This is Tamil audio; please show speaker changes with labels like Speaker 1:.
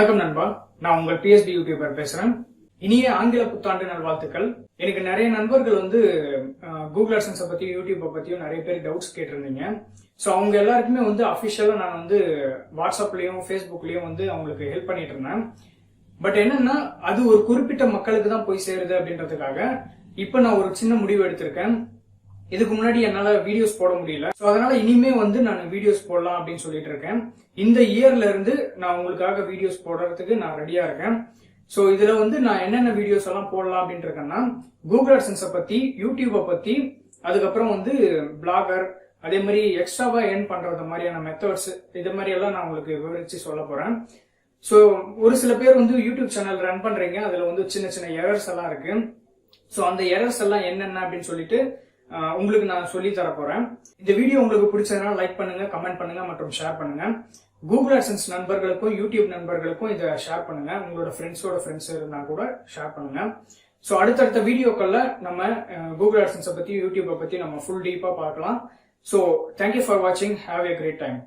Speaker 1: வணக்கம் நண்பா, நான் உங்கள் PSB YouTuber பேசுறேன். இனிய ஆங்கில புத்தாண்டு நல்வாழ்த்துக்கள். எனக்கு நிறைய நண்பர்கள் கூகுள் AdSense பத்தி யூடியூப் பத்தியும் நிறைய பேர் டவுட்ஸ் கேட்டிருந்தீங்க. சோ அவங்க எல்லாருக்குமே அபிஷியலா நான் வாட்ஸ்அப்லயும் ஃபேஸ்புக்லயும் அவங்களுக்கு ஹெல்ப் பண்ணிட்டு இருந்தேன். பட் என்னன்னா அது ஒரு குறிப்பிட்ட மக்களுக்கு தான் போய் சேருது அப்படின்றதுக்காக இப்ப நான் ஒரு சின்ன முடிவு எடுத்திருக்கேன். இதுக்கு முன்னாடி என்னால வீடியோஸ் போட முடியல. சோ அதனால இனிமே நான் வீடியோஸ் போடலாம் அப்படின்னு சொல்லிட்டு இருக்கேன். இந்த இயர்ல இருந்து நான் உங்களுக்காக வீடியோஸ் போடுறதுக்கு நான் ரெடியா இருக்கேன். சோ இதுல நான் என்னென்ன வீடியோஸ் எல்லாம் போடலாம் அப்படின்னு இருக்கேன்னா, கூகுள் AdSense பத்தி, யூடியூப பத்தி, அதுக்கப்புறம் பிளாகர், அதே மாதிரி எக்ஸ்ட்ராவா ஏர்ன் பண்றது மாதிரியான மெத்தட்ஸ், இது மாதிரி எல்லாம் நான் உங்களுக்கு விவரிச்சு சொல்ல போறேன். சோ ஒரு சில பேர் யூடியூப் சேனல் ரன் பண்றீங்க, அதுல சின்ன சின்ன எரர்ஸ் எல்லாம் இருக்கு. சோ அந்த எரர்ஸ் எல்லாம் என்னென்ன அப்படின்னு சொல்லிட்டு உங்களுக்கு நான் சொல்லி தர போறேன். இந்த வீடியோ உங்களுக்கு பிடிச்சதுனால லைக் பண்ணுங்க, கமெண்ட் பண்ணுங்க மற்றும் ஷேர் பண்ணுங்க. கூகுள் AdSense நண்பர்களுக்கும் யூடியூப் நண்பர்களுக்கும் இதை ஷேர் பண்ணுங்க. உங்களோட ஃப்ரெண்ட்ஸ் இருந்தா கூட ஷேர் பண்ணுங்க. சோ அடுத்தடுத்த வீடியோக்கள்ல நம்ம கூகுள் AdSense பத்தி, யூடியூப் பத்தி நம்ம ஃபுல் டீப்பா பார்க்கலாம். சோ தேங்க்யூ ஃபார் வாட்சிங். Have a great time.